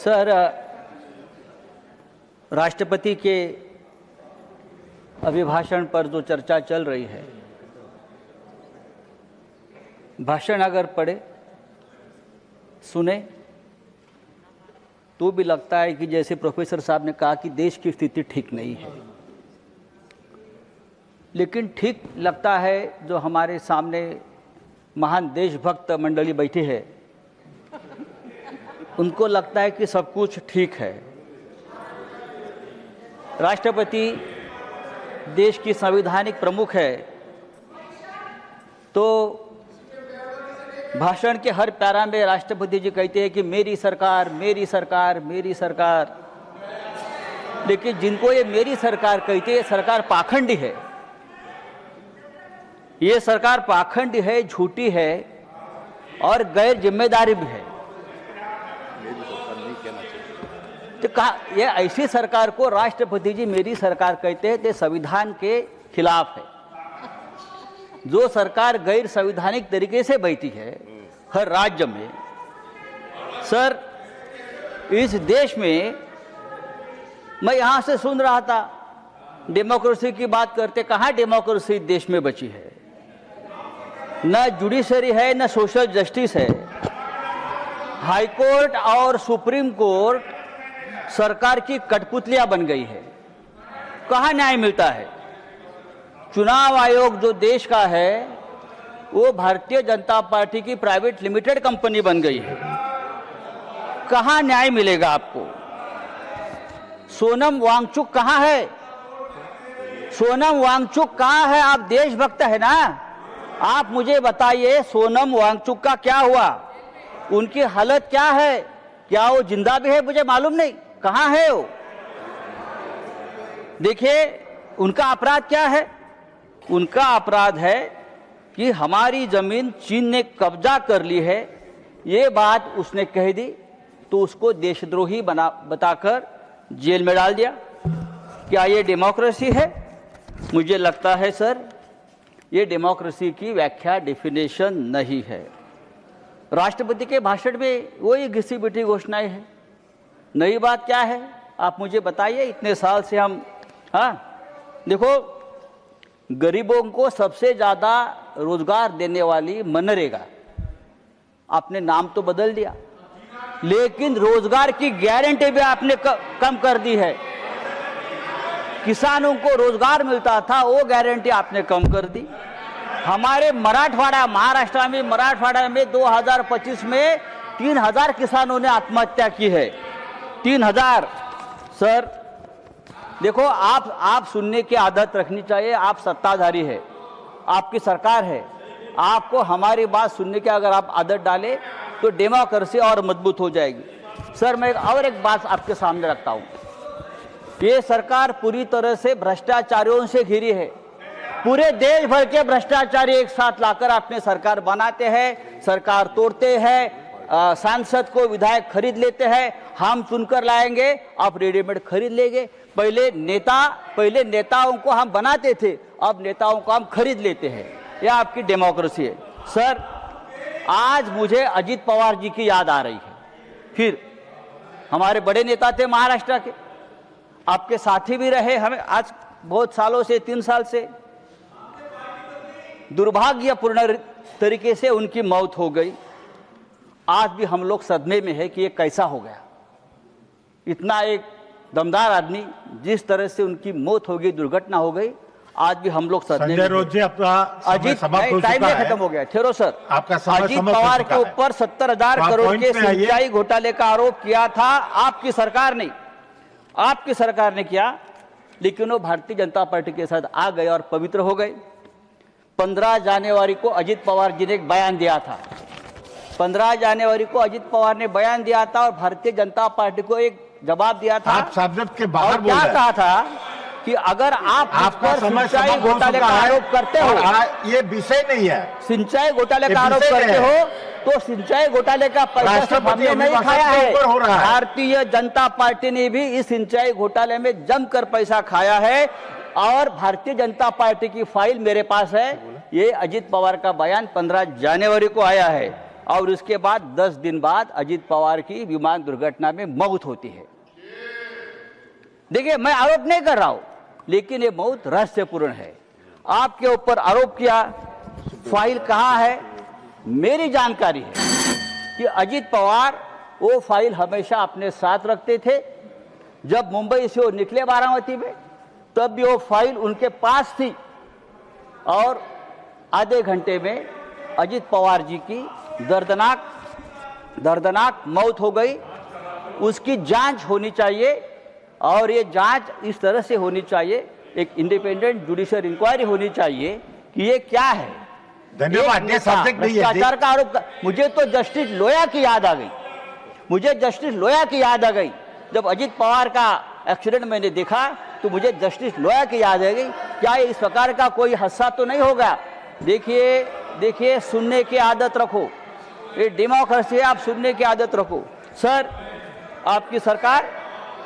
Sir, राष्ट्रपति के अभिभाषण पर जो चर्चा चल रही है, भाषण अगर पढ़े सुने तो भी लगता है कि जैसे प्रोफेसर साहब ने कहा कि देश की स्थिति ठीक नहीं है। लेकिन ठीक लगता है जो हमारे सामने महान देशभक्त मंडली बैठी है, उनको लगता है कि सब कुछ ठीक है। राष्ट्रपति देश की संवैधानिक प्रमुख है, तो भाषण के हर पैरा में राष्ट्रपति जी कहते हैं कि मेरी सरकार, मेरी सरकार, मेरी सरकार। लेकिन जिनको ये मेरी सरकार कहते हैं, सरकार पाखंडी है। ये सरकार पाखंडी है, झूठी है और गैर जिम्मेदारी भी है। तो कहा ये ऐसी सरकार को राष्ट्रपति जी मेरी सरकार कहते हैं, तो संविधान के खिलाफ है। जो सरकार गैर संवैधानिक तरीके से बैठी है हर राज्य में, सर इस देश में मैं यहां से सुन रहा था डेमोक्रेसी की बात करते, कहां डेमोक्रेसी देश में बची है? न जुडिशरी है, न सोशल जस्टिस है। हाई कोर्ट और सुप्रीम कोर्ट सरकार की कठपुतलियां बन गई है। कहां न्याय मिलता है? चुनाव आयोग जो देश का है वो भारतीय जनता पार्टी की प्राइवेट लिमिटेड कंपनी बन गई है। कहां न्याय मिलेगा आपको? सोनम वांगचुक कहां है? सोनम वांगचुक कहां है? आप देशभक्त है ना, आप मुझे बताइए सोनम वांगचुक का क्या हुआ? उनकी हालत क्या है? क्या वो जिंदा भी है? मुझे मालूम नहीं, कहां है वो? देखिए उनका अपराध क्या है? उनका अपराध है कि हमारी जमीन चीन ने कब्जा कर ली है, ये बात उसने कह दी, तो उसको देशद्रोही बताकर जेल में डाल दिया। क्या ये डेमोक्रेसी है? मुझे लगता है सर ये डेमोक्रेसी की व्याख्या, डेफिनेशन नहीं है। राष्ट्रपति के भाषण में वही घिसी पिटी घोषणाएं हैं। नई बात क्या है आप मुझे बताइए। इतने साल से हम देखो गरीबों को सबसे ज्यादा रोजगार देने वाली मनरेगा, आपने नाम तो बदल दिया, लेकिन रोजगार की गारंटी भी आपने कम कर दी है। किसानों को रोजगार मिलता था वो गारंटी आपने कम कर दी। हमारे मराठवाड़ा, महाराष्ट्र में मराठवाड़ा में 2025 में 3000 किसानों ने आत्महत्या की है। 3000। सर देखो आप सुनने की आदत रखनी चाहिए। आप सत्ताधारी है, आपकी सरकार है, आपको हमारी बात सुनने की अगर आप आदत डालें तो डेमोक्रेसी और मजबूत हो जाएगी। सर मैं और एक बात आपके सामने रखता हूं, ये सरकार पूरी तरह से भ्रष्टाचारियों से घिरी है। पूरे देश भर के भ्रष्टाचारी एक साथ लाकर अपने सरकार बनाते हैं, सरकार तोड़ते हैं, सांसद को विधायक खरीद लेते हैं। हम चुनकर लाएंगे, आप रेडीमेड खरीद लेंगे। पहले नेताओं को हम बनाते थे, अब नेताओं को हम खरीद लेते हैं। यह आपकी डेमोक्रेसी है। सर आज मुझे अजित पवार जी की याद आ रही है। फिर हमारे बड़े नेता थे महाराष्ट्र के, आपके साथी भी रहे हमें आज बहुत सालों से, 3 साल से। दुर्भाग्यपूर्ण तरीके से उनकी मौत हो गई। आज भी हम लोग सदमे में है कि ये कैसा हो गया। इतना एक दमदार आदमी, जिस तरह से उनकी मौत हो गई, दुर्घटना हो गई, आज भी हम लोग सदमे में। अजीत टाइम में खत्म हो गया, ठहरो सर। अजीत पवार के ऊपर 70,000 करोड़ के सिंचाई घोटाले का आरोप किया था आपकी सरकार ने, आपकी सरकार ने किया, लेकिन वो भारतीय जनता पार्टी के साथ आ गए और पवित्र हो गए। 15 जनवरी को अजित पवार जी ने एक बयान दिया था। 15 जनवरी को अजित पवार ने बयान दिया था और भारतीय जनता पार्टी को एक जवाब दिया था। आप सब्जेक्ट के बाहर क्या कहा था कि अगर आप सिंचाई घोटाले का आरोप करते हो, ये विषय नहीं है, सिंचाई घोटाले का आरोप करते हो तो सिंचाई घोटाले का पैसा हमने नहीं खाया है। भारतीय जनता पार्टी ने भी इस सिंचाई घोटाले में जमकर पैसा खाया है और भारतीय जनता पार्टी की फाइल मेरे पास है। ये अजित पवार का बयान 15 जनवरी को आया है। और उसके बाद 10 दिन बाद अजित पवार की विमान दुर्घटना में मौत होती है। देखिए, मैं आरोप नहीं कर रहा हूं, लेकिन ये मौत रहस्यपूर्ण है। आपके ऊपर आरोप किया, फाइल कहां है? मेरी जानकारी है कि अजित पवार वो फाइल हमेशा अपने साथ रखते थे। जब मुंबई से वो निकले बारामती में, तब भी वो फाइल उनके पास थी और आधे घंटे में अजित पवार जी की दर्दनाक मौत हो गई। उसकी जांच होनी चाहिए और ये जांच इस तरह से होनी चाहिए, एक इंडिपेंडेंट जुडिशियल इंक्वायरी होनी चाहिए कि ये क्या है। धन्यवाद। ये सब्जेक्ट नहीं है। भ्रष्टाचार का आरोप मुझे तो जस्टिस लोया की याद आ गई। मुझे जस्टिस लोया की याद आ गई। जब अजित पवार का एक्सीडेंट मैंने देखा तो मुझे जस्टिस लोया की याद आ गई। क्या इस प्रकार का कोई हादसा तो नहीं होगा? देखिए, सुनने की आदत रखो। ये डेमोक्रेसी है, आप सुनने की आदत रखो। सर, आपकी सरकार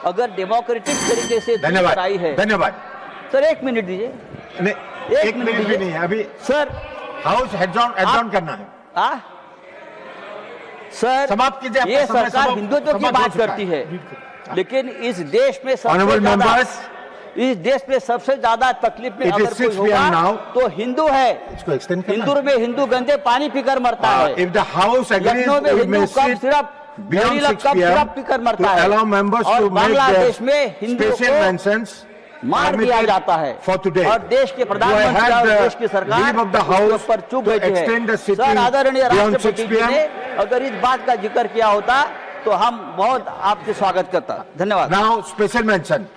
अगर डेमोक्रेटिक तरीके से धन्यवाद आई है। धन्यवाद सर, 1 मिनट दीजिए। नहीं, 1 मिनट भी नहीं है अभी। सर, हाउस एडजॉर्न करना है। सर, समाप्त कीजिए। ये सरकार हिंदुत्व की बात करती है, लेकिन इस देश में सबसे ज्यादा तकलीफ में अगर कोई होगा तो हिंदू है। इंदौर में हिंदू गंदे पानी पीकर मरता है। लखनऊ में हिंदू कप सिर्फ पीकर मरता है और बांग्लादेश में हिंदू को मार दिया जाता है। और देश के प्रधानमंत्री और देश की सरकार उसके ऊपर चुप बैठी है। सर, आदरणीय राष्ट्रपति जी ने अगर इस बात का जिक्र किया होता तो हम बहुत आपके स्वागत करता। धन्यवाद। Now special mention